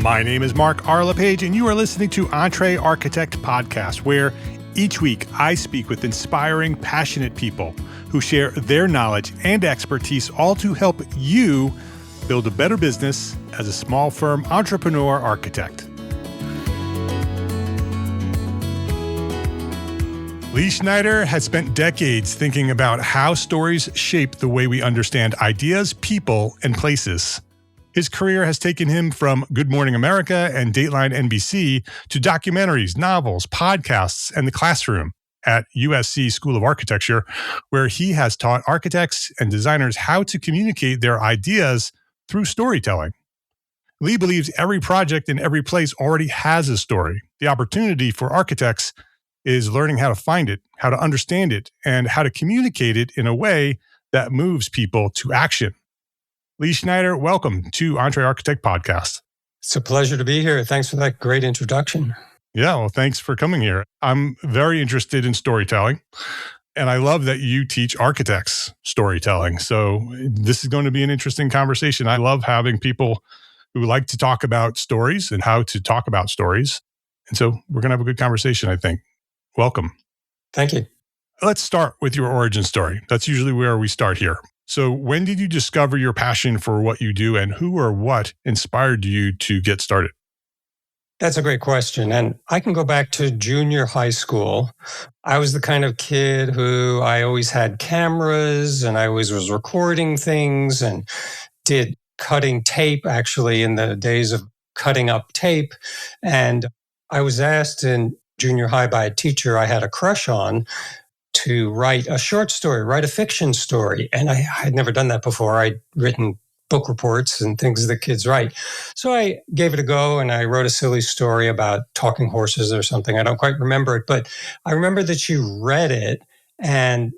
My name is Mark R. LePage, and you are listening to EntreArchitect Podcast, where each week I speak with inspiring, passionate people who share their knowledge and expertise, all to help you build a better business as a small firm entrepreneur architect. Lee Schneider has spent decades thinking about how stories shape the way we understand ideas, people, and places. His career has taken him from Good Morning America and Dateline NBC to documentaries, novels, podcasts, and the classroom at USC School of Architecture, where he has taught architects and designers how to communicate their ideas through storytelling. Lee believes every project in every place already has a story. The opportunity for architects is learning how to find it, how to understand it, and how to communicate it in a way that moves people to action. Lee Schneider, welcome to EntreArchitect Podcast. It's a pleasure to be here. Thanks for that great introduction. Yeah, well, thanks for coming here. I'm very interested in storytelling, and I love that you teach architects storytelling. So this is going to be an interesting conversation. I love having people who like to talk about stories and how to talk about stories. And so we're going to have a good conversation, I think. Welcome. Thank you. Let's start with your origin story. That's usually where we start here. So when did you discover your passion for what you do, and who or what inspired you to get started? That's a great question. And I can go back to junior high school. I was the kind of kid who I always had cameras and I always was recording things and did cutting tape, actually, in the days of cutting up tape. And I was asked in junior high by a teacher I had a crush on to write a short story, write a fiction story. And I had never done that before. I'd written book reports and things that kids write. So I gave it a go and I wrote a silly story about talking horses or something. I don't quite remember it, but I remember that she read it and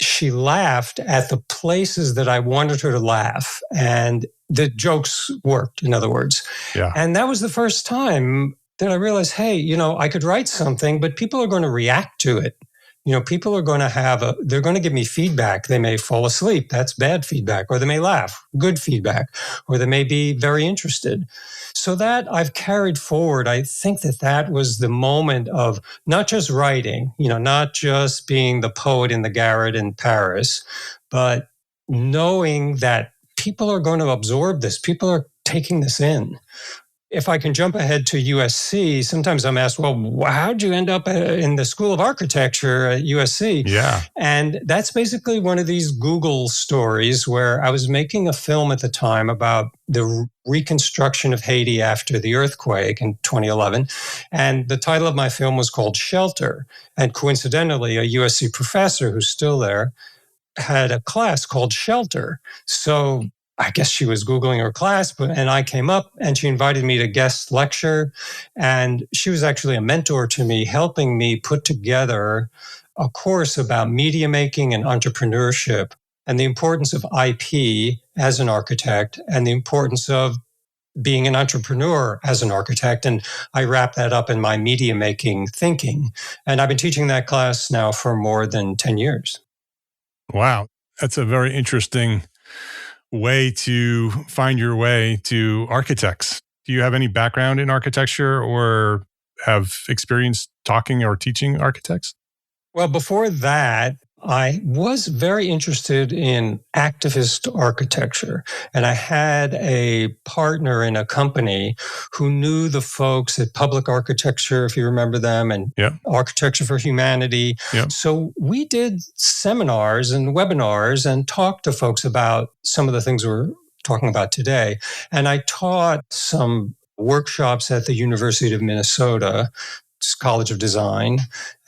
she laughed at the places that I wanted her to laugh. And the jokes worked, in other words. Yeah. And that was the first time that I realized, hey, I could write something, but people are going to react to it. People are going to they're going to give me feedback. They may fall asleep. That's bad feedback. Or they may laugh. Good feedback. Or they may be very interested. So that I've carried forward. I think that was the moment of not just writing, not just being the poet in the garret in Paris, but knowing that people are going to absorb this. People are taking this in. If I can jump ahead to USC, sometimes I'm asked, well, how'd you end up in the School of Architecture at USC? Yeah. And that's basically one of these Google stories where I was making a film at the time about the reconstruction of Haiti after the earthquake in 2011. And the title of my film was called Shelter. And coincidentally, a USC professor who's still there had a class called Shelter. So I guess she was Googling her class, and I came up and she invited me to guest lecture. And she was actually a mentor to me, helping me put together a course about media making and entrepreneurship and the importance of IP as an architect and the importance of being an entrepreneur as an architect. And I wrapped that up in my media making thinking. And I've been teaching that class now for more than 10 years. Wow. That's a very interesting way to find your way to architects. Do you have any background in architecture or have experience talking or teaching architects? Well, before that, I was very interested in activist architecture. And I had a partner in a company who knew the folks at Public Architecture, if you remember them, and Architecture for Humanity. Yep. So we did seminars and webinars and talked to folks about some of the things we're talking about today. And I taught some workshops at the University of Minnesota College of Design.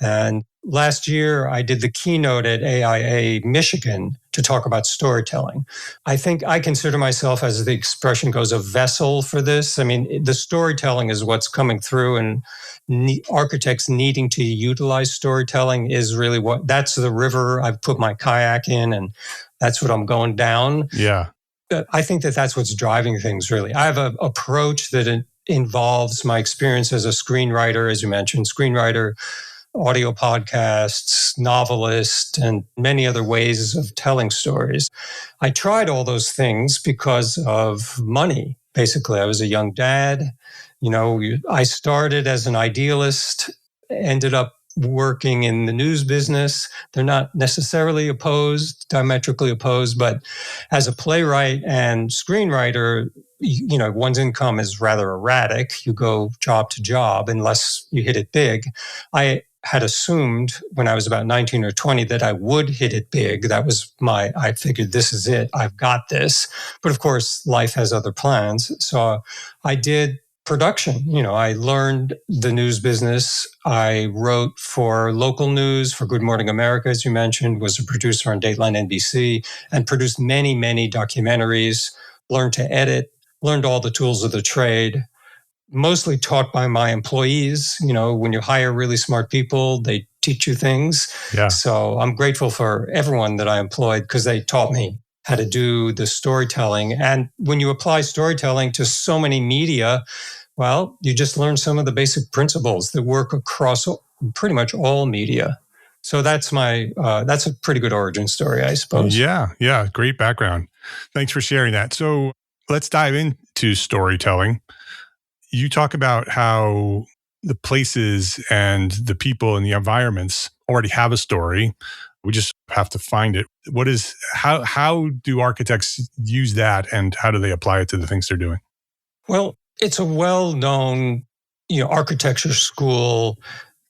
And last year, I did the keynote at AIA Michigan to talk about storytelling. I think I consider myself, as the expression goes, a vessel for this. I mean, the storytelling is what's coming through, and architects needing to utilize storytelling is really that's the river I've put my kayak in, and that's what I'm going down. Yeah. I think that's what's driving things, really. I have an approach that involves my experience as a screenwriter, as you mentioned, audio podcasts, novelist, and many other ways of telling stories. I tried all those things because of money. Basically, I was a young dad. I started as an idealist, ended up working in the news business. They're not necessarily diametrically opposed, but as a playwright and screenwriter, one's income is rather erratic. You go job to job unless you hit it big. I had assumed when I was about 19 or 20 that I would hit it big. I figured this is it. I've got this. But of course, life has other plans. So I did production. I learned the news business. I wrote for local news, for Good Morning America, as you mentioned, was a producer on Dateline NBC, and produced many, many documentaries, learned to edit, learned all the tools of the trade, mostly taught by my employees. When you hire really smart people, they teach you things. Yeah. So I'm grateful for everyone that I employed because they taught me how to do the storytelling. And when you apply storytelling to so many media, well, you just learn some of the basic principles that work across pretty much all media. So that's a pretty good origin story, I suppose. Yeah. Great background. Thanks for sharing that. So let's dive into storytelling. You talk about how the places and the people and the environments already have a story. We just have to find it. How do architects use that, and how do they apply it to the things they're doing? Well, it's a well-known, architecture school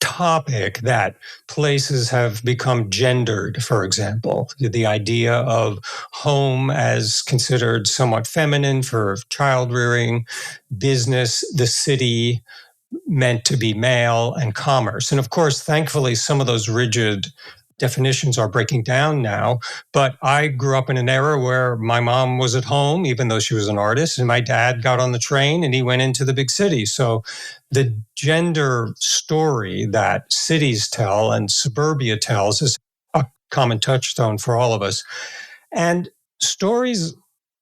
topic that places have become gendered, for example. The idea of home as considered somewhat feminine for child rearing, business, the city meant to be male, and commerce. And of course, thankfully, some of those rigid definitions are breaking down now. But I grew up in an era where my mom was at home, even though she was an artist, and my dad got on the train and he went into the big city. So the gender story that cities tell and suburbia tells is a common touchstone for all of us. And stories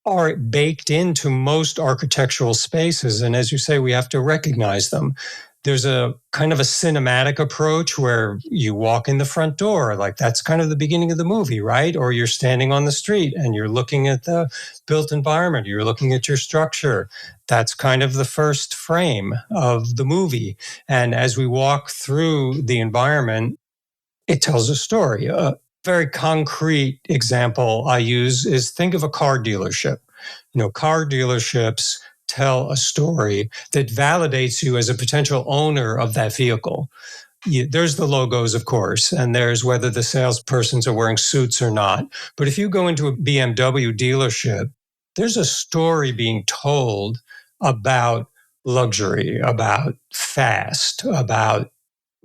are baked into most architectural spaces. And as you say, we have to recognize them. There's a kind of a cinematic approach where you walk in the front door, like that's kind of the beginning of the movie, right? Or you're standing on the street and you're looking at the built environment, you're looking at your structure. That's kind of the first frame of the movie. And as we walk through the environment, it tells a story. A very concrete example I use is think of a car dealership. Car dealerships tell a story that validates you as a potential owner of that vehicle. There's the logos, of course, and there's whether the salespersons are wearing suits or not. But if you go into a BMW dealership, there's a story being told about luxury, about fast, about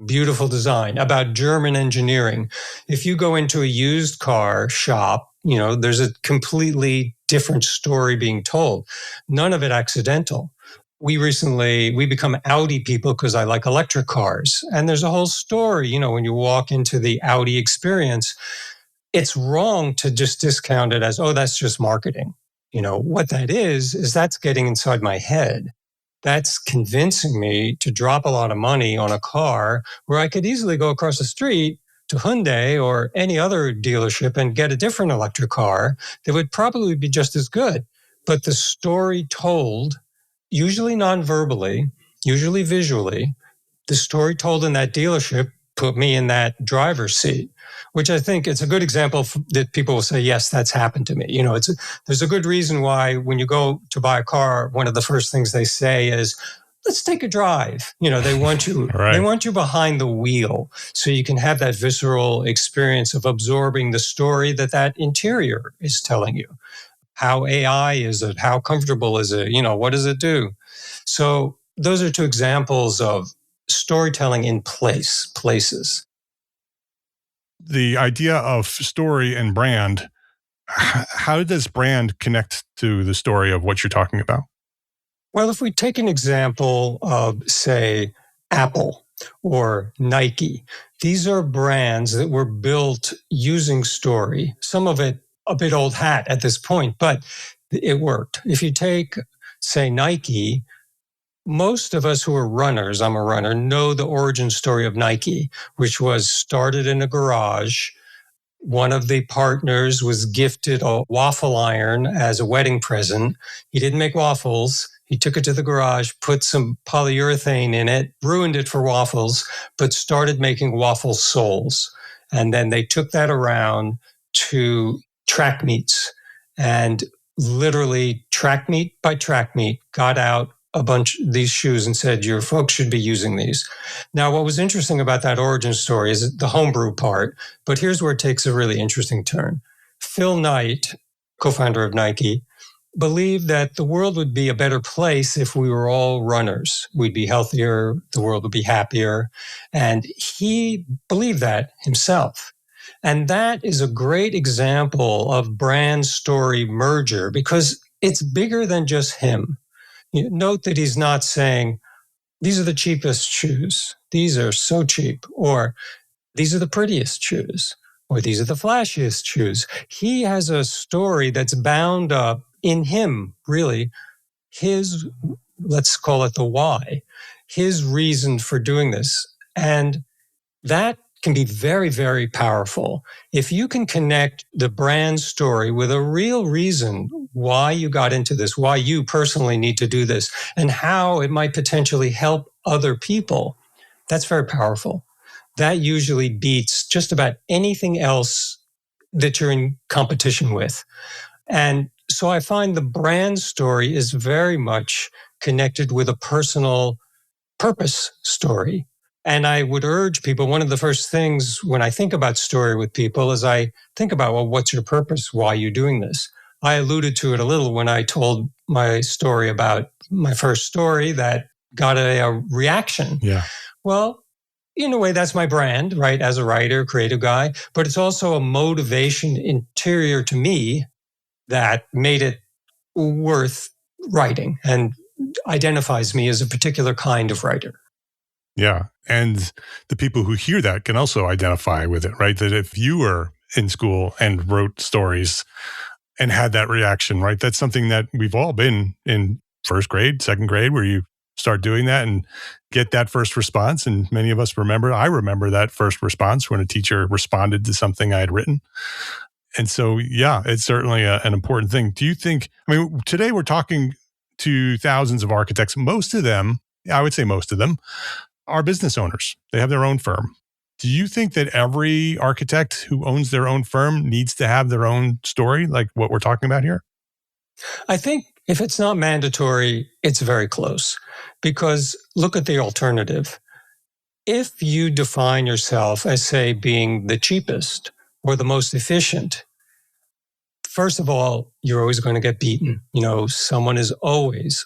beautiful design, about German engineering. If you go into a used car shop, there's a completely different story being told. None of it accidental. We become Audi people because I like electric cars. And there's a whole story, when you walk into the Audi experience, it's wrong to just discount it as, oh, that's just marketing. What that is that's getting inside my head. That's convincing me to drop a lot of money on a car where I could easily go across the street to Hyundai or any other dealership and get a different electric car that would probably be just as good. But the story told, usually non-verbally, usually visually, the story told in that dealership put me in that driver's seat, which I think it's a good example that people will say, yes, that's happened to me. There's a good reason why when you go to buy a car, one of the first things they say is, let's take a drive. They want you, Right. They want you behind the wheel so you can have that visceral experience of absorbing the story that interior is telling you. How AI is it? How comfortable is it? What does it do? So those are two examples of storytelling in places. The idea of story and brand, how does brand connect to the story of what you're talking about? Well, if we take an example of, say, Apple or Nike, these are brands that were built using story. Some of it a bit old hat at this point, but it worked. If you take, say, Nike, most of us who are runners, I'm a runner, know the origin story of Nike, which was started in a garage, One of the partners was gifted a waffle iron as a wedding present. He didn't make waffles. He took it to the garage, put some polyurethane in it, ruined it for waffles, but started making waffle soles. And then they took that around to track meets and literally track meet by track meet got out a bunch of these shoes and said, your folks should be using these. Now, what was interesting about that origin story is the homebrew part, but here's where it takes a really interesting turn. Phil Knight, co-founder of Nike, believed that the world would be a better place if we were all runners. We'd be healthier, the world would be happier. And he believed that himself. And that is a great example of brand story merger because it's bigger than just him. Note that he's not saying, these are the cheapest shoes. These are so cheap. Or these are the prettiest shoes. Or these are the flashiest shoes. He has a story that's bound up in him, really, his, let's call it the why, his reason for doing this. And that can be very, very powerful. If you can connect the brand story with a real reason why you got into this, why you personally need to do this, and how it might potentially help other people, that's very powerful. That usually beats just about anything else that you're in competition with. And so I find the brand story is very much connected with a personal purpose story. And I would urge people, one of the first things when I think about story with people is I think about, well, what's your purpose? Why are you doing this? I alluded to it a little when I told my story about my first story that got a reaction. Yeah. Well, in a way, that's my brand, right? As a writer, creative guy, but it's also a motivation interior to me that made it worth writing and identifies me as a particular kind of writer. Yeah. And the people who hear that can also identify with it, right? That if you were in school and wrote stories and had that reaction, right? That's something that we've all been in first grade, second grade, where you start doing that and get that first response. And many of us I remember that first response when a teacher responded to something I had written. And so, yeah, it's certainly an important thing. Do you think, today we're talking to thousands of architects. Most of them, I would say most of them, are business owners. They have their own firm. Do you think that every architect who owns their own firm needs to have their own story, like what we're talking about here? I think if it's not mandatory, it's very close. Because look at the alternative. If you define yourself as, say, being the cheapest or the most efficient, first of all, you're always going to get beaten. Someone is always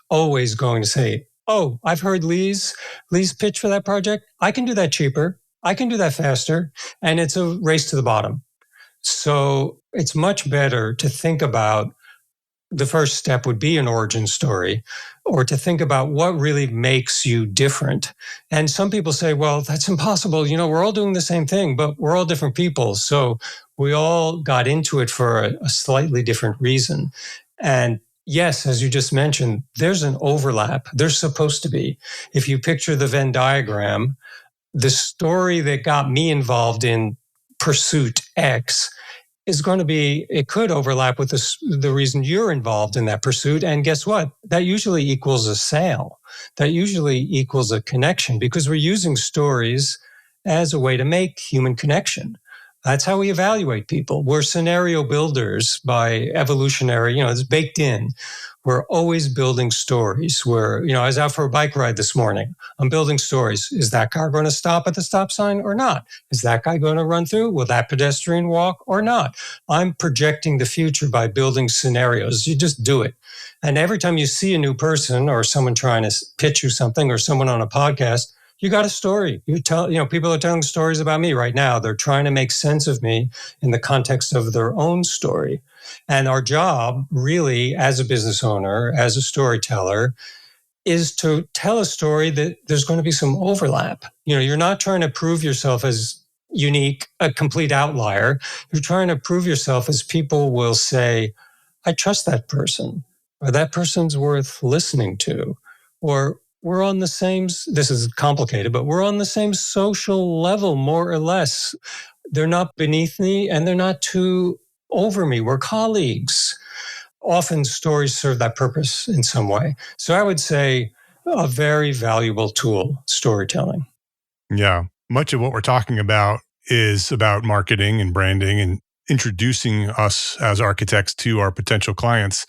going to say, oh, I've heard Lee's pitch for that project. I can do that cheaper. I can do that faster. And it's a race to the bottom. So it's much better to think about the first step would be an origin story, or to think about what really makes you different. And some people say, well, that's impossible. We're all doing the same thing, but we're all different people. So we all got into it for a slightly different reason. And yes, as you just mentioned, there's an overlap. There's supposed to be. If you picture the Venn diagram, the story that got me involved in Pursuit X is going to be, it could overlap with the reason you're involved in that pursuit. And guess what? That usually equals a sale. That usually equals a connection because we're using stories as a way to make human connection. That's how we evaluate people. We're scenario builders by evolutionary, it's baked in. We're always building stories. I was out for a bike ride this morning. I'm building stories. Is that car going to stop at the stop sign or not? Is that guy going to run through? Will that pedestrian walk or not? I'm projecting the future by building scenarios. You just do it. And every time you see a new person or someone trying to pitch you something or someone on a podcast, you got a story. People are telling stories about me right now. They're trying to make sense of me in the context of their own story. And our job really as a business owner, as a storyteller, is to tell a story that there's going to be some overlap. You're not trying to prove yourself as unique, a complete outlier. You're trying to prove yourself as people will say, I trust that person, or that person's worth listening to, or we're on the same, this is complicated, but we're on the same social level, more or less. they're not beneath me and they're not too over me. We're colleagues. Often stories serve that purpose in some way. So I would say a very valuable tool, storytelling. Yeah. Much of what we're talking about is about marketing and branding and introducing us as architects to our potential clients.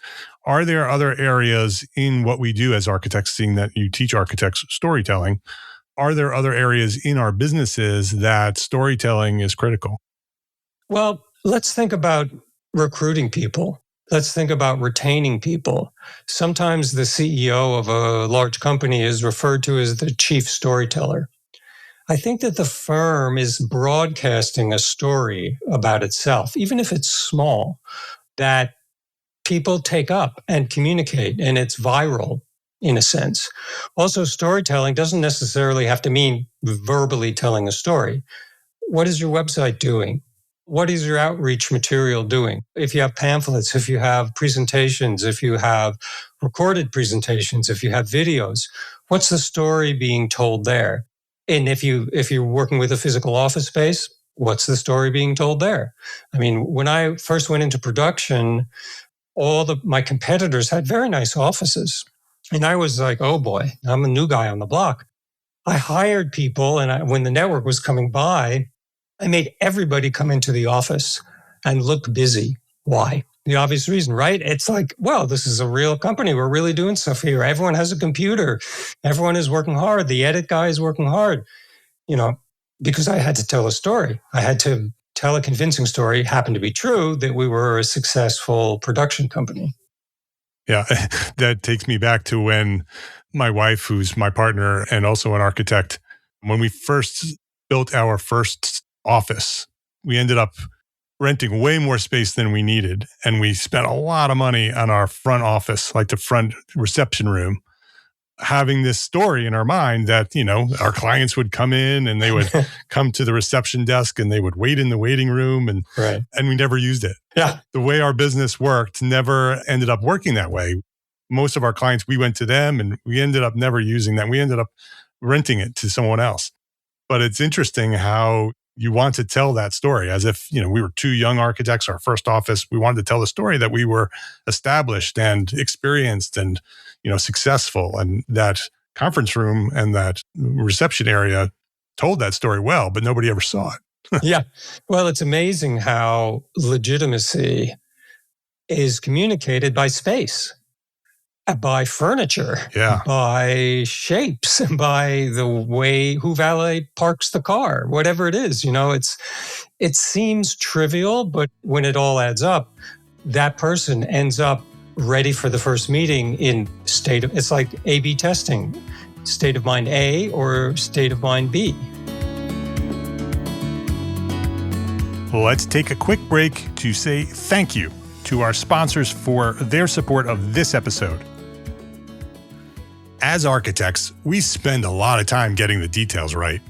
Are there other areas in what we do as architects, seeing that you teach architects storytelling? Are there other areas in our businesses that storytelling is critical? Well, let's think about recruiting people. Let's think about retaining people. Sometimes the CEO of a large company is referred to as the chief storyteller. I think that the firm is broadcasting a story about itself, even if it's small, that people take up and communicate, and it's viral in a sense. Also, storytelling doesn't necessarily have to mean verbally telling a story. What is your website doing? What is your outreach material doing? If you have pamphlets, if you have presentations, if you have recorded presentations, if you have videos, what's the story being told there? And if you're working with a physical office space, what's the story being told there? I mean, when I first went into production, my competitors had very nice offices. And I was like, oh boy, I'm a new guy on the block. I hired people, and when the network was coming by, I made everybody come into the office and look busy. Why? The obvious reason, right? It's like, well, this is a real company. We're really doing stuff here. Everyone has a computer. Everyone is working hard. The edit guy is working hard, because I had to tell a story. I had to tell a convincing story. It happened to be true that we were a successful production company. Yeah, that takes me back to when my wife, who's my partner and also an architect, when we first built our first office, we ended up renting way more space than we needed. And we spent a lot of money on our front office, like the front reception room, having this story in our mind that, our clients would come in and they would come to the reception desk and they would wait in the waiting room and we never used it. Yeah. The way our business worked never ended up working that way. Most of our clients, we went to them and we ended up never using that. We ended up renting it to someone else. But it's interesting how you want to tell that story as if, we were two young architects, our first office. We wanted to tell the story that we were established and experienced and, successful. And that conference room and that reception area told that story well, but nobody ever saw it. Yeah. Well, it's amazing how legitimacy is communicated by space, by furniture, by shapes, by the way who valet parks the car, whatever it is. It seems trivial, but when it all adds up, that person ends up ready for the first meeting in it's like A/B testing, state of mind A or state of mind B. Let's take a quick break to say thank you to our sponsors for their support of this episode. As architects, we spend a lot of time getting the details right.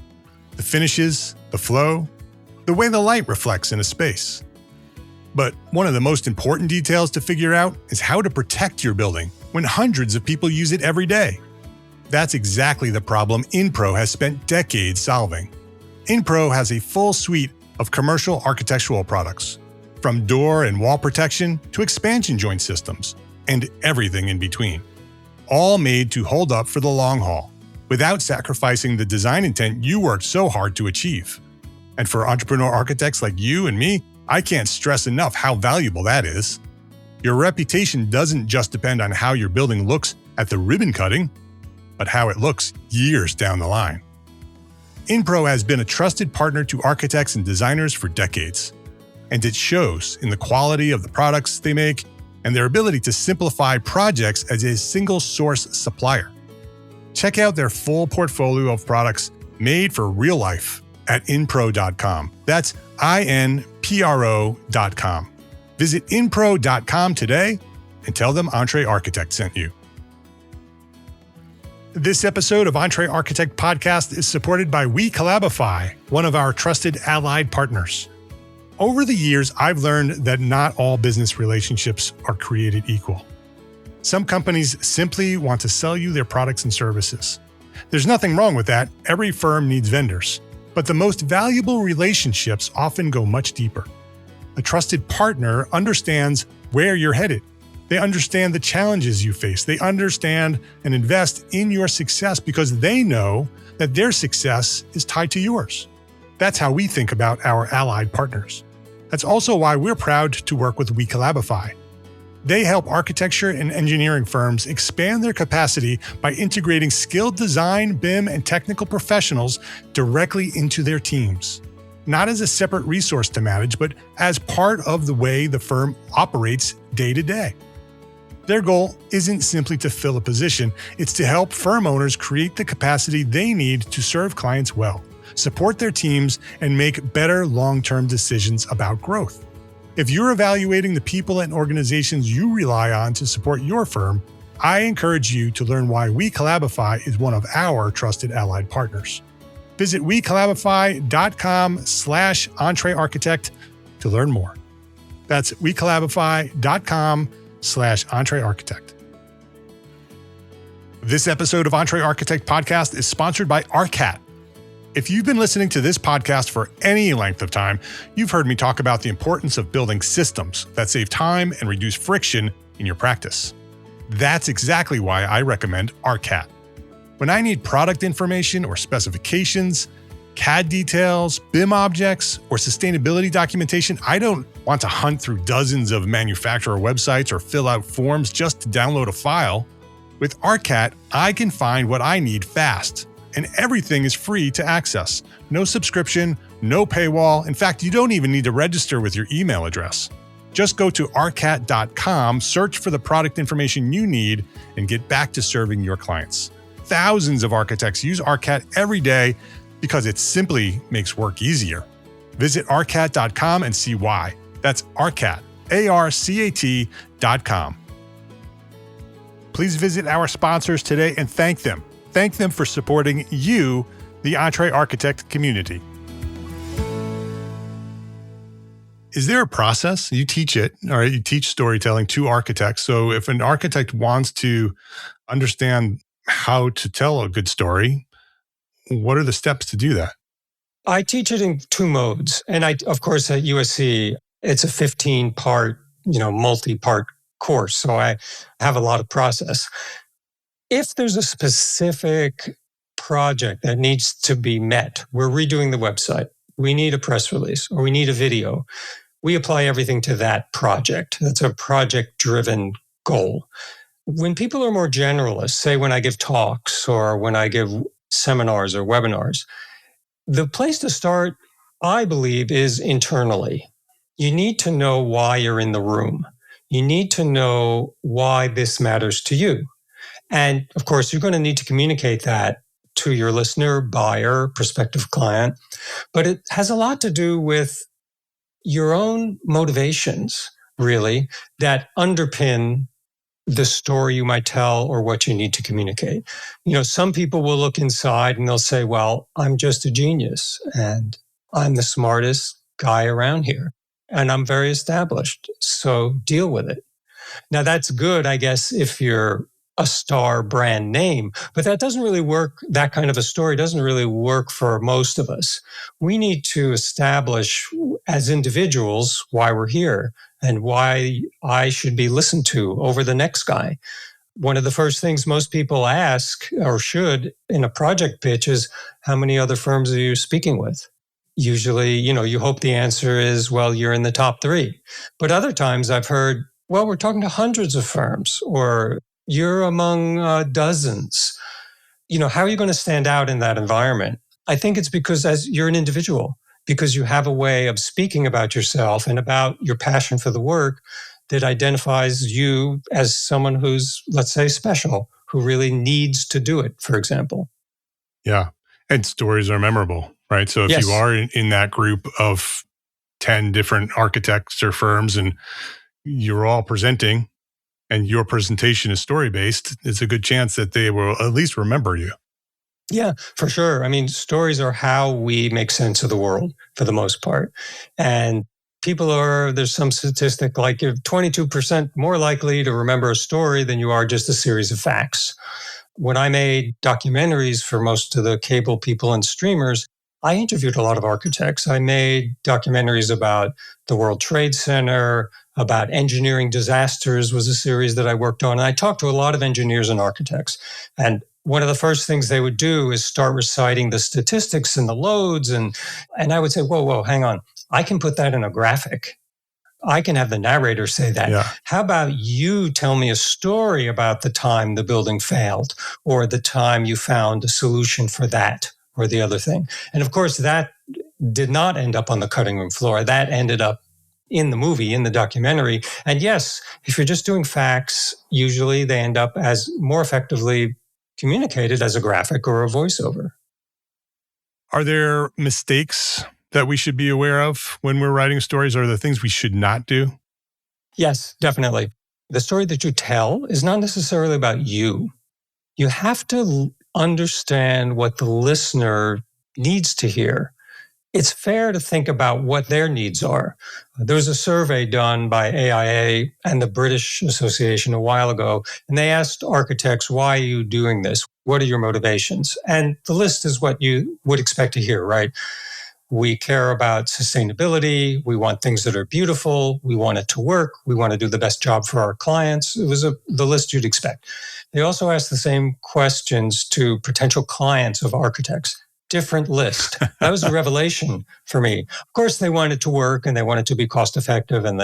The finishes, the flow, the way the light reflects in a space. But one of the most important details to figure out is how to protect your building when hundreds of people use it every day. That's exactly the problem InPro has spent decades solving. InPro has a full suite of commercial architectural products, from door and wall protection to expansion joint systems, and everything in between. All made to hold up for the long haul, without sacrificing the design intent you worked so hard to achieve. And for entrepreneur architects like you and me, I can't stress enough how valuable that is. Your reputation doesn't just depend on how your building looks at the ribbon cutting, but how it looks years down the line. InPro has been a trusted partner to architects and designers for decades, and it shows in the quality of the products they make and their ability to simplify projects as a single-source supplier. Check out their full portfolio of products made for real life at inpro.com. That's INPRO.com. Visit inpro.com today and tell them EntreArchitect sent you. This episode of EntreArchitect Podcast is supported by WeCollabify, one of our trusted allied partners. Over the years, I've learned that not all business relationships are created equal. Some companies simply want to sell you their products and services. There's nothing wrong with that. Every firm needs vendors. But the most valuable relationships often go much deeper. A trusted partner understands where you're headed. They understand the challenges you face. They understand and invest in your success because they know that their success is tied to yours. That's how we think about our allied partners. That's also why we're proud to work with WeCollabify. They help architecture and engineering firms expand their capacity by integrating skilled design, BIM, and technical professionals directly into their teams. Not as a separate resource to manage, but as part of the way the firm operates day to day. Their goal isn't simply to fill a position, it's to help firm owners create the capacity they need to serve clients well, support their teams, and make better long-term decisions about growth. If you're evaluating the people and organizations you rely on to support your firm, I encourage you to learn why WeCollabify is one of our trusted allied partners. Visit WeCollabify.com/EntreArchitect to learn more. That's WeCollabify.com/EntreArchitect. This episode of EntreArchitect Podcast is sponsored by ARCAT. If you've been listening to this podcast for any length of time, you've heard me talk about the importance of building systems that save time and reduce friction in your practice. That's exactly why I recommend ARCAT. When I need product information or specifications, CAD details, BIM objects, or sustainability documentation, I don't want to hunt through dozens of manufacturer websites or fill out forms just to download a file. With ARCAT, I can find what I need fast. And everything is free to access. No subscription, no paywall. In fact, you don't even need to register with your email address. Just go to arcat.com, search for the product information you need, and get back to serving your clients. Thousands of architects use ARCAT every day because it simply makes work easier. Visit arcat.com and see why. That's ARCAT, ARCAT.com. Please visit our sponsors today and thank them. Thank them for supporting you, the EntreArchitect community. Is there a process? You teach it, or you teach storytelling to architects. So if an architect wants to understand how to tell a good story, what are the steps to do that? I teach it in two modes. And of course, at USC, it's a 15-part, multi-part course. So I have a lot of process. If there's a specific project that needs to be met, we're redoing the website, we need a press release, or we need a video, we apply everything to that project. That's a project-driven goal. When people are more generalists, say when I give talks or when I give seminars or webinars, the place to start, I believe, is internally. You need to know why you're in the room. You need to know why this matters to you. And of course, you're going to need to communicate that to your listener, buyer, prospective client. But it has a lot to do with your own motivations, really, that underpin the story you might tell or what you need to communicate. Some people will look inside and they'll say, well, I'm just a genius and I'm the smartest guy around here and I'm very established. So deal with it. Now, that's good, I guess, if you're a star brand name, but that doesn't really work. That kind of a story doesn't really work for most of us. We need to establish as individuals why we're here and why I should be listened to over the next guy. One of the first things most people ask or should in a project pitch is, how many other firms are you speaking with? Usually, you hope the answer is, well, you're in the top 3. But other times I've heard, well, we're talking to hundreds of firms, or you're among dozens. How are you going to stand out in that environment? I think it's because as you're an individual, because you have a way of speaking about yourself and about your passion for the work that identifies you as someone who's, let's say, special, who really needs to do it, for example. Yeah. And stories are memorable, right? So if Yes. you are in that group of 10 different architects or firms and you're all presenting, and your presentation is story-based, it's a good chance that they will at least remember you. Yeah, for sure. I mean, stories are how we make sense of the world for the most part. And there's some statistic like you're 22% more likely to remember a story than you are just a series of facts. When I made documentaries for most of the cable people and streamers, I interviewed a lot of architects. I made documentaries about the World Trade Center, about engineering disasters was a series that I worked on. And I talked to a lot of engineers and architects. And one of the first things they would do is start reciting the statistics and the loads. And I would say, whoa, hang on. I can put that in a graphic. I can have the narrator say that. Yeah. How about you tell me a story about the time the building failed or the time you found a solution for that or the other thing? And of course, that did not end up on the cutting room floor. That ended up in the movie, in the documentary. And yes, if you're just doing facts, usually they end up as more effectively communicated as a graphic or a voiceover. Are there mistakes that we should be aware of when we're writing stories? Are there things we should not do? Yes, definitely. The story that you tell is not necessarily about you. You have to understand what the listener needs to hear. It's fair to think about what their needs are. There was a survey done by AIA and the British Association a while ago, and they asked architects, why are you doing this? What are your motivations? And the list is what you would expect to hear, right? We care about sustainability. We want things that are beautiful. We want it to work. We want to do the best job for our clients. It was the list you'd expect. They also asked the same questions to potential clients of architects. Different list. That was a revelation for me. Of course, they wanted to work and they wanted to be cost effective and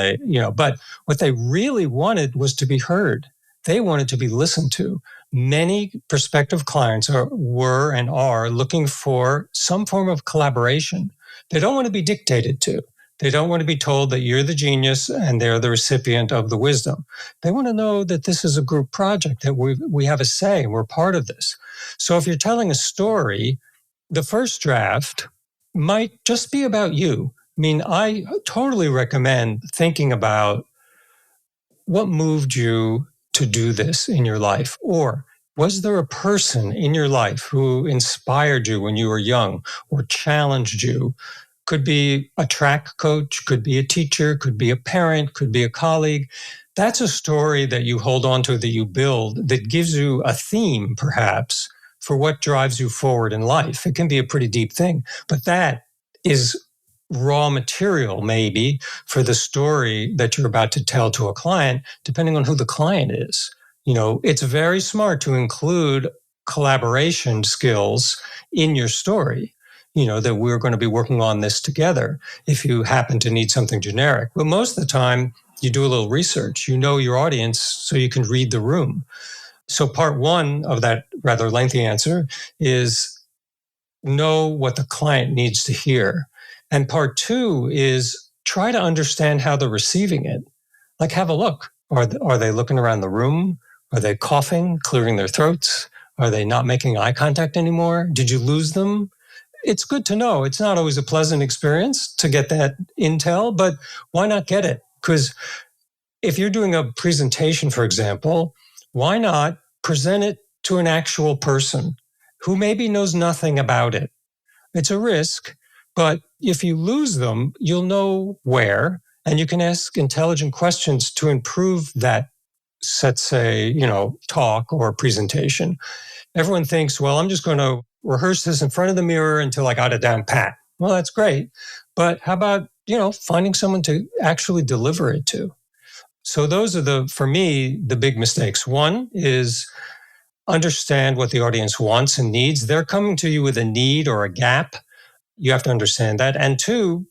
but what they really wanted was to be heard. They wanted to be listened to. Many prospective clients were and are looking for some form of collaboration. They don't want to be dictated to. They don't want to be told that you're the genius and they're the recipient of the wisdom. They want to know that this is a group project, that we have a say and we're part of this. So if you're telling a story, the first draft might just be about you. I mean, I totally recommend thinking about what moved you to do this in your life? Or was there a person in your life who inspired you when you were young or challenged you? Could be a track coach, could be a teacher, could be a parent, could be a colleague. That's a story that you hold on to, that you build, that gives you a theme, perhaps, for what drives you forward in life. It can be a pretty deep thing, but that is raw material, maybe, for the story that you're about to tell to a client, depending on who the client is. It's very smart to include collaboration skills in your story, that we're going to be working on this together if you happen to need something generic. But most of the time, you do a little research. You know your audience so you can read the room. So part one of that rather lengthy answer is know what the client needs to hear. And part two is try to understand how they're receiving it. Like, have a look. Are they looking around the room? Are they coughing, clearing their throats? Are they not making eye contact anymore? Did you lose them? It's good to know. It's not always a pleasant experience to get that intel, but why not get it? Because if you're doing a presentation, for example, why not present it to an actual person who maybe knows nothing about it? It's a risk, but if you lose them, you'll know where, and you can ask intelligent questions to improve that, let's say, talk or presentation. Everyone thinks, well, I'm just going to rehearse this in front of the mirror until I got it down pat. Well, that's great. But how about, finding someone to actually deliver it to? So those are for me, the big mistakes. One is understand what the audience wants and needs. They're coming to you with a need or a gap. You have to understand that. And two,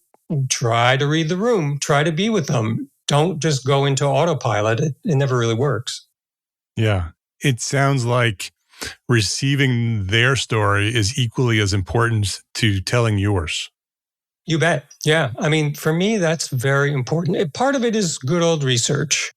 try to read the room, try to be with them. Don't just go into autopilot. It never really works. Yeah. It sounds like receiving their story is equally as important to telling yours. You bet. Yeah. I mean, for me, that's very important. Part of it is good old research.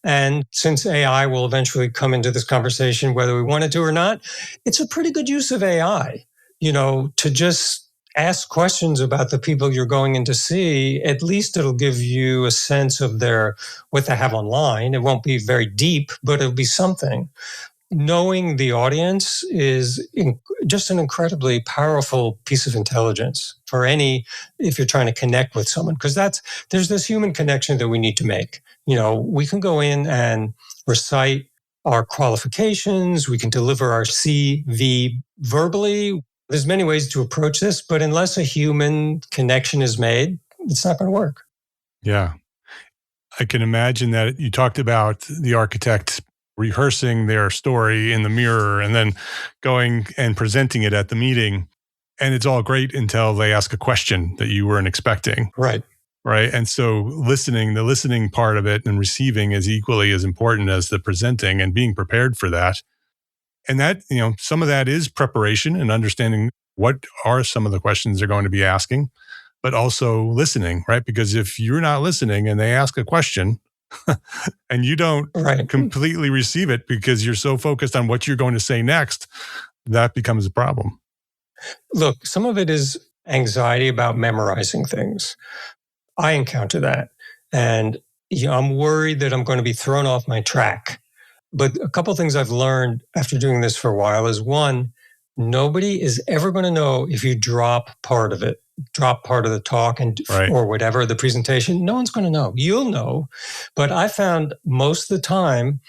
And since AI will eventually come into this conversation, whether we want it to or not, it's a pretty good use of AI, to just ask questions about the people you're going in to see. At least it'll give you a sense of what they have online. It won't be very deep, but it'll be something. Knowing the audience is just an incredibly powerful piece of intelligence if you're trying to connect with someone, because there's this human connection that we need to make. We can go in and recite our qualifications. We can deliver our CV verbally. There's many ways to approach this, but unless a human connection is made, it's not going to work. Yeah. I can imagine that you talked about the architect rehearsing their story in the mirror and then going and presenting it at the meeting. And it's all great until they ask a question that you weren't expecting. Right. Right. And so the listening part of it and receiving is equally as important as the presenting and being prepared for that. And that, some of that is preparation and understanding what are some of the questions they're going to be asking, but also listening, right? Because if you're not listening and they ask a question and you don't completely receive it because you're so focused on what you're going to say next, that becomes a problem. Look, some of it is anxiety about memorizing things. I encounter that. And I'm worried that I'm going to be thrown off my track. But a couple of things I've learned after doing this for a while is one, nobody is ever going to know if you drop part of it, drop part of the talk or whatever, the presentation. No one's going to know. You'll know. But I found most of the time,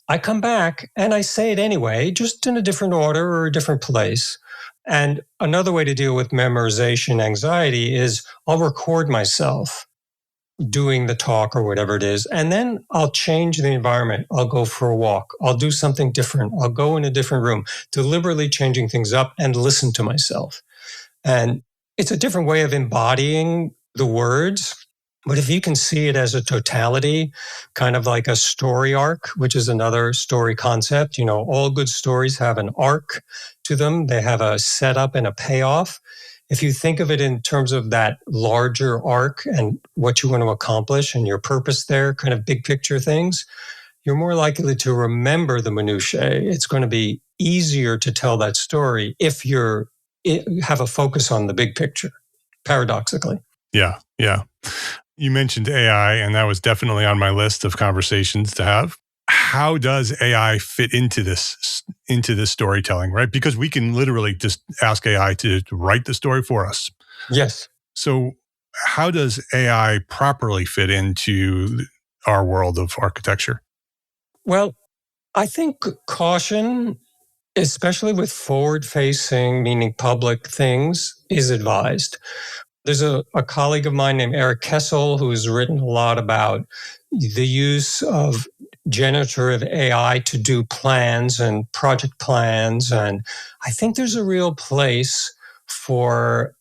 I come back and I say it anyway, just in a different order or a different place. And another way to deal with memorization anxiety is I'll record myself doing the talk or whatever it is, and then I'll change the environment. I'll go for a walk. I'll do something different. I'll go in a different room, deliberately changing things up and listen to myself. And it's a different way of embodying the words. But if you can see it as a totality, kind of like a story arc, which is another story concept, all good stories have an arc to them. They have a setup and a payoff. If you think of it in terms of that larger arc and what you want to accomplish and your purpose there, kind of big picture things, you're more likely to remember the minutiae. It's going to be easier to tell that story if you have a focus on the big picture, paradoxically. Yeah. You mentioned AI, and that was definitely on my list of conversations to have. How does AI fit into this storytelling, right? Because we can literally just ask AI to write the story for us. Yes. So how does AI properly fit into our world of architecture? Well, I think caution, especially with forward-facing, meaning public things, is advised. There's a colleague of mine named Eric Kessel who has written a lot about the use of generative AI to do plans and project plans. And I think there's a real place for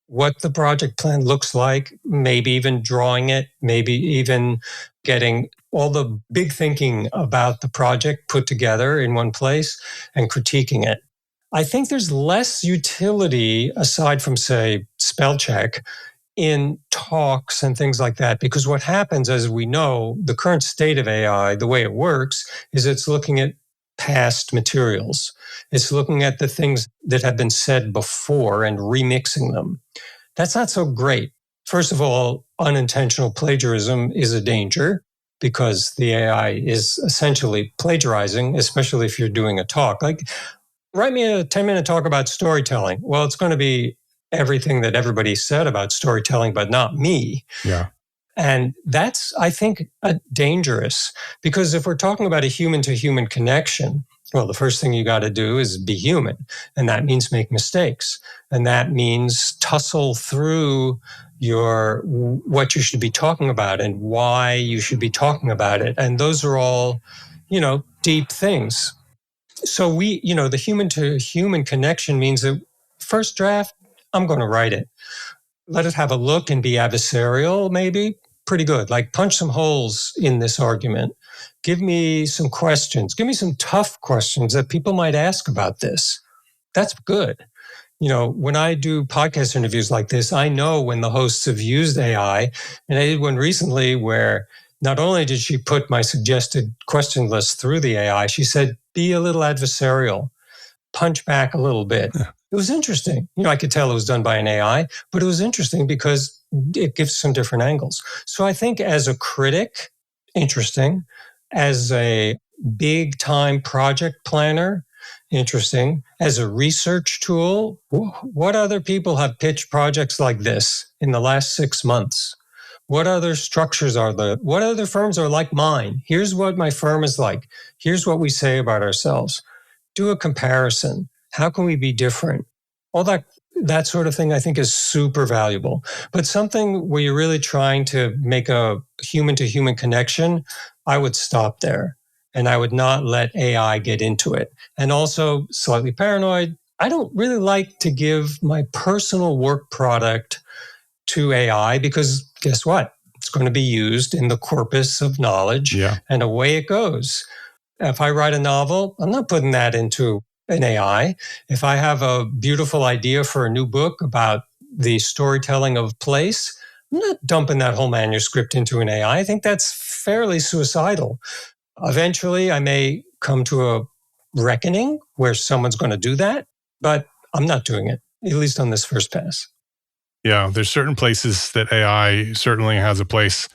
what the project plan looks like, maybe even drawing it, maybe even getting all the big thinking about the project put together in one place and critiquing it. I think there's less utility, aside from, say, spell check, in talks and things like that. Because what happens, as we know, the current state of AI, the way it works, is it's looking at past materials. It's looking at the things that have been said before and remixing them. That's not so great. First of all, unintentional plagiarism is a danger because the AI is essentially plagiarizing, especially if you're doing a talk. Like, write me a 10-minute talk about storytelling. Well, it's going to be everything that everybody said about storytelling, but not me. Yeah. And that's, I think, dangerous, because if we're talking about a human-to-human connection, well, the first thing you got to do is be human. And that means make mistakes. And that means tussle through what you should be talking about and why you should be talking about it. And those are all, deep things. So the human-to-human connection means that first draft, I'm going to write it. Let it have a look and be adversarial, maybe. Pretty good. Like, punch some holes in this argument. Give me some questions. Give me some tough questions that people might ask about this. That's good. When I do podcast interviews like this, I know when the hosts have used AI, and I did one recently where not only did she put my suggested question list through the AI, she said, be a little adversarial, punch back a little bit. It was interesting. I could tell it was done by an AI, but it was interesting because it gives some different angles. So I think as a critic, interesting. As a big time project planner, interesting. As a research tool, what other people have pitched projects like this in the last 6 months? What other structures are there? What other firms are like mine? Here's what my firm is like. Here's what we say about ourselves. Do a comparison. How can we be different? all that sort of thing, I think is super valuable. But something where you're really trying to make a human-to-human connection, I would stop there. And I would not let AI get into it. And also, slightly paranoid, I don't really like to give my personal work product to AI because guess what? It's going to be used in the corpus of knowledge, and away it goes. If I write a novel, I'm not putting that into an AI. If I have a beautiful idea for a new book about the storytelling of place, I'm not dumping that whole manuscript into an AI. I think that's fairly suicidal. Eventually, I may come to a reckoning where someone's going to do that, but I'm not doing it, at least on this first pass. Yeah, there's certain places that AI certainly has a place,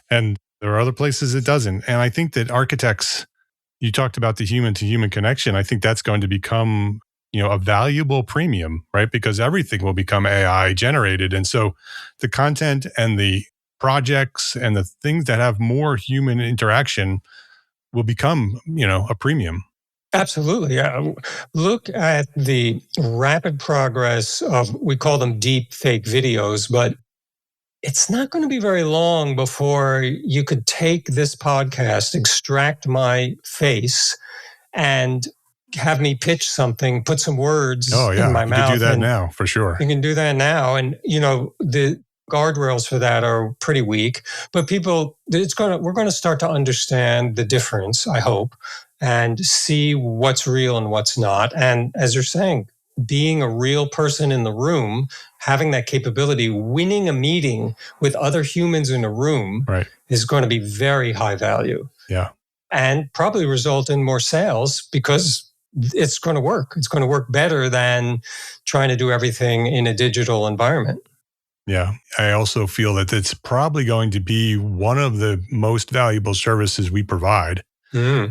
and there are other places it doesn't. And I think that architects, you talked about the human-to-human connection. I think that's going to become, a valuable premium, right? Because everything will become AI generated. And so the content and the projects and the things that have more human interaction will become, a premium. Absolutely. Yeah. Look at the rapid progress of, we call them deep fake videos, but it's not going to be very long before you could take this podcast, extract my face, and have me pitch something, put some words in my mouth. You can do that now, for sure. You can do that now. And, the guardrails for that are pretty weak, but we're going to start to understand the difference, I hope, and see what's real and what's not. And as you're saying, being a real person in the room, having that capability, winning a meeting with other humans in a room is going to be very high value. Yeah. And probably result in more sales because it's going to work. It's going to work better than trying to do everything in a digital environment. Yeah. I also feel that it's probably going to be one of the most valuable services we provide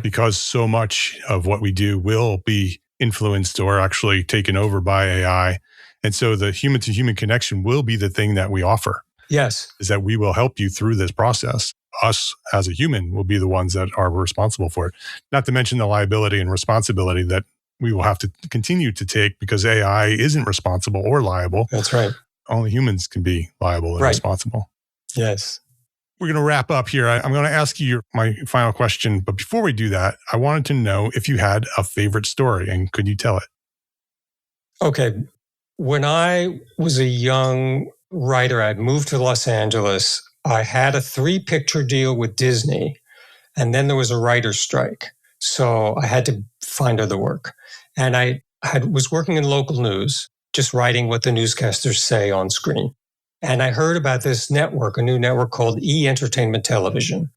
because so much of what we do will be influenced or actually taken over by AI. And so the human-to-human connection will be the thing that we offer. Yes. Is that we will help you through this process. Us as a human will be the ones that are responsible for it. Not to mention the liability and responsibility that we will have to continue to take because AI isn't responsible or liable. That's right. Only humans can be liable and responsible. Yes. We're going to wrap up here. I'm going to ask you my final question. But before we do that, I wanted to know if you had a favorite story and could you tell it? Okay. When I was a young writer, I'd moved to Los Angeles. I had a 3-picture deal with Disney, and then there was a writer's strike. So I had to find other work. And I was working in local news, just writing what the newscasters say on screen. And I heard about this network, a new network called E Entertainment Television.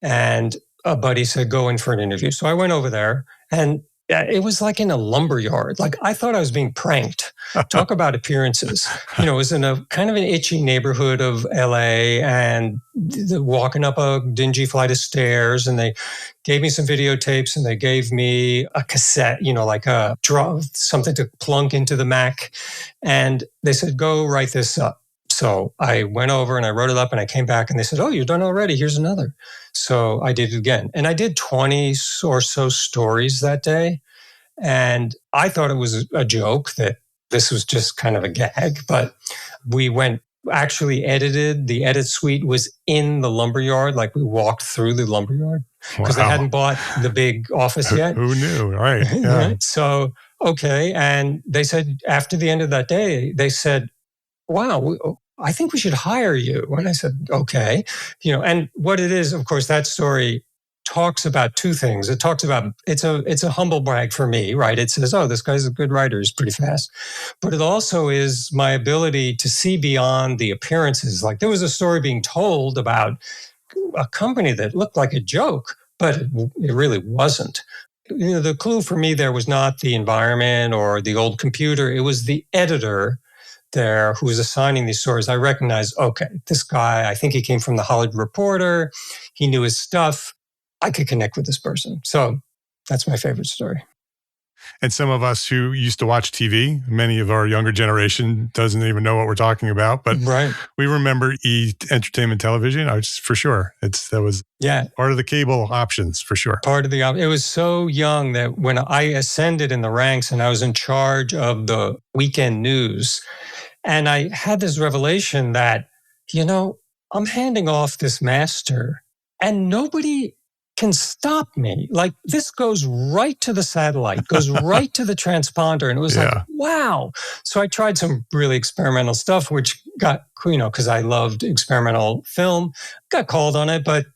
And a buddy said, go in for an interview. So I went over there, and it was like in a lumberyard. Like I thought I was being pranked. Talk about appearances. It was in a kind of an itchy neighborhood of LA, and walking up a dingy flight of stairs, and they gave me some videotapes, and they gave me a cassette, like a draw, something to plunk into the Mac. And they said, go write this up. So I went over and I wrote it up, and I came back and they said, oh, you're done already. Here's another. So I did it again. And I did 20 or so stories that day. And I thought it was a joke that this was just kind of a gag, but we actually edited. The edit suite was in the lumberyard. Like we walked through the lumberyard because they hadn't bought the big office yet. Who knew? Right. Yeah. Right? So, okay. And they said, after the end of that day, they said, wow, I think we should hire you. And I said, okay. And what it is, of course, that story talks about two things. It talks about, it's a humble brag for me, right? It says, oh, this guy's a good writer. He's pretty fast. But it also is my ability to see beyond the appearances. Like there was a story being told about a company that looked like a joke, but it really wasn't. The clue for me there was not the environment or the old computer. It was the editor there who was assigning these stories. I recognized, okay, this guy, I think he came from the Hollywood Reporter. He knew his stuff. I could connect with this person. So that's my favorite story. And some of us who used to watch TV, many of our younger generation doesn't even know what we're talking about, but Right. we remember entertainment television. For sure. That was part of the cable options, for sure. It was so young that when I ascended in the ranks and I was in charge of the weekend news, and I had this revelation that, I'm handing off this master and nobody can stop me. Like, this goes right to the satellite, goes right to the transponder. And it was like, wow. So I tried some really experimental stuff, which got, because I loved experimental film, got called on it. But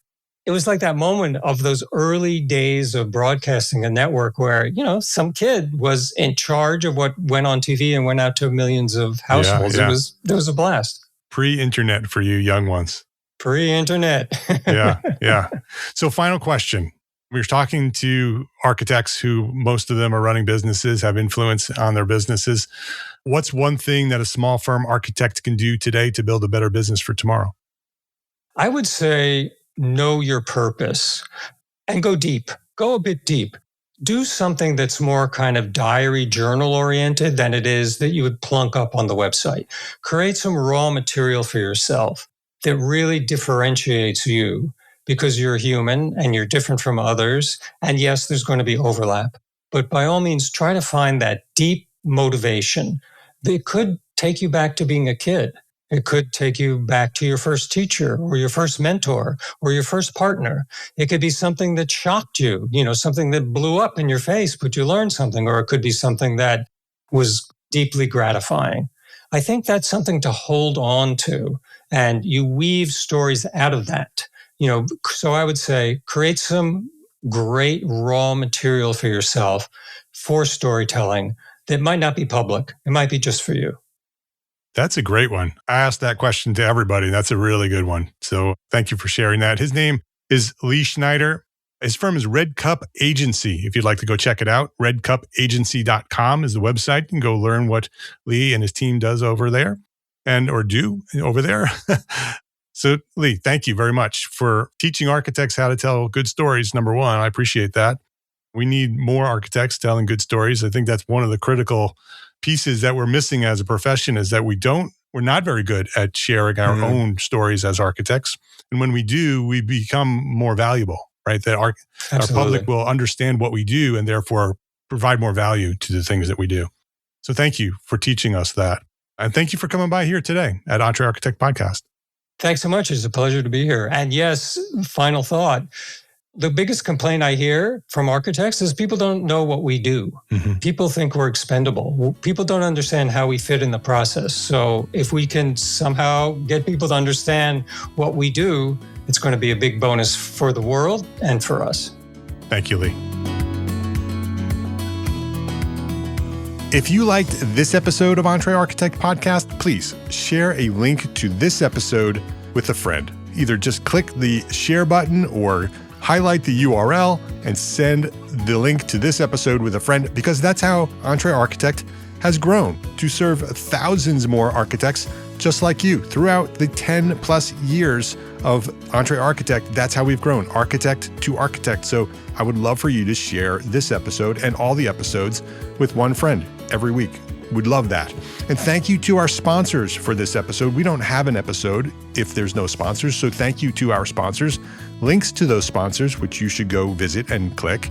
it was like that moment of those early days of broadcasting a network where, some kid was in charge of what went on TV and went out to millions of households. It was a blast. Pre-internet for you young ones. Pre-internet. Yeah. So final question. We're talking to architects who most of them are running businesses, have influence on their businesses. What's one thing that a small firm architect can do today to build a better business for tomorrow? I would say know your purpose and go deep. Go a bit deep. Do something that's more kind of diary journal oriented than it is that you would plunk up on the website. Create some raw material for yourself that really differentiates you because you're human and you're different from others. And yes, there's going to be overlap. But by all means, try to find that deep motivation that could take you back to being a kid. It could take you back to your first teacher or your first mentor or your first partner. It could be something that shocked you, something that blew up in your face, but you learned something, or it could be something that was deeply gratifying. I think that's something to hold on to, and you weave stories out of that. So I would say create some great raw material for yourself for storytelling that might not be public. It might be just for you. That's a great one. I asked that question to everybody. That's a really good one. So thank you for sharing that. His name is Lee Schneider. His firm is Red Cup Agency. If you'd like to go check it out, redcupagency.com is the website. You can go learn what Lee and his team does over there or do over there. So Lee, thank you very much for teaching architects how to tell good stories. Number one, I appreciate that. We need more architects telling good stories. I think that's one of the critical pieces that we're missing as a profession, is that we're not very good at sharing our own stories as architects. And when we do, we become more valuable, right? That our public will understand what we do and therefore provide more value to the things that we do. So thank you for teaching us that. And thank you for coming by here today at EntreArchitect Podcast. Thanks so much. It's a pleasure to be here. And yes, final thought. The biggest complaint I hear from architects is people don't know what we do. Mm-hmm. People think we're expendable. People don't understand how we fit in the process. So if we can somehow get people to understand what we do, it's going to be a big bonus for the world and for us. Thank you, Lee. If you liked this episode of EntreArchitect Podcast, please share a link to this episode with a friend. Either just click the share button or highlight the URL and send the link to this episode with a friend, because that's how EntreArchitect has grown to serve thousands more architects just like you throughout the 10 plus years of EntreArchitect. That's how we've grown, architect to architect. So I would love for you to share this episode and all the episodes with one friend every week. We'd love that. And thank you to our sponsors for this episode. We don't have an episode if there's no sponsors. So thank you to our sponsors. Links to those sponsors, which you should go visit and click,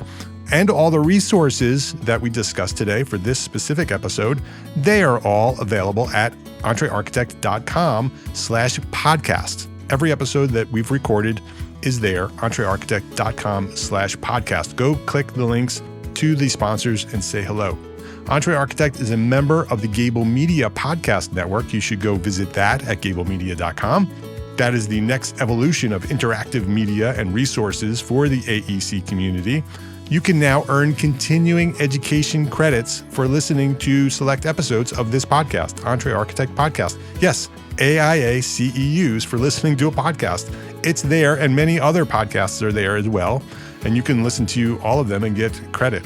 and all the resources that we discussed today for this specific episode, they are all available at entrearchitect.com/podcast. Every episode that we've recorded is there, entrearchitect.com/podcast. Go click the links to the sponsors and say hello. EntreArchitect is a member of the Gable Media Podcast Network. You should go visit that at gablemedia.com. That is the next evolution of interactive media and resources for the AEC community. You can now earn continuing education credits for listening to select episodes of this podcast, EntreArchitect Podcast. Yes, AIA CEUs for listening to a podcast. It's there, and many other podcasts are there as well, and you can listen to all of them and get credit.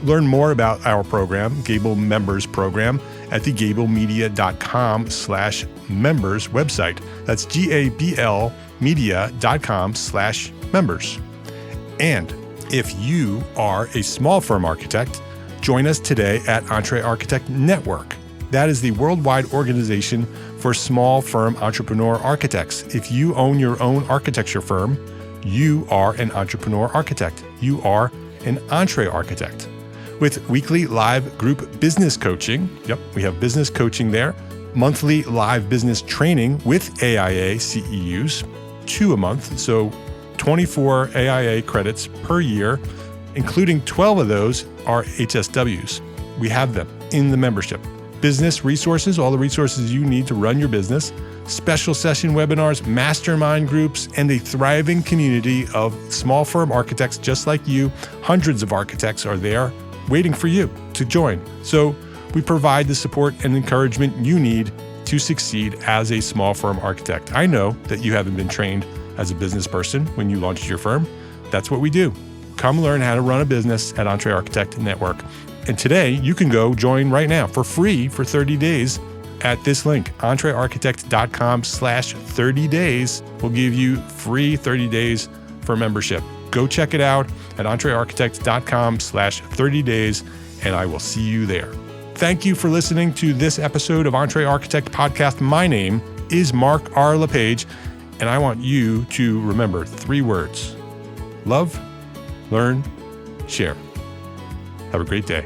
Learn more about our program, Gable Members Program, at the gablemedia.com/members website. That's GABL media.com/members. And if you are a small firm architect Join us today at EntreArchitect Network. That is the worldwide organization for small firm entrepreneur architects. If you own your own architecture firm, you are an entrepreneur architect. You are an EntreArchitect. With weekly live group business coaching, we have business coaching there, monthly live business training with AIA CEUs, 2 a month, so 24 AIA credits per year, including 12 of those are HSWs. We have them in the membership. Business resources, all the resources you need to run your business, special session webinars, mastermind groups, and a thriving community of small firm architects just like you. Hundreds of architects are there waiting for you to join. So we provide the support and encouragement you need to succeed as a small firm architect. I know that you haven't been trained as a business person when you launched your firm. That's what we do. Come learn how to run a business at EntreArchitect Network. And today, you can go join right now for free for 30 days at this link. EntreArchitect.com/30 days will give you free 30 days for membership. Go check it out at EntreArchitect.com/30 days, and I will see you there. Thank you for listening to this episode of EntreArchitect Podcast. My name is Mark R. LePage, and I want you to remember 3 words: love, learn, share. Have a great day.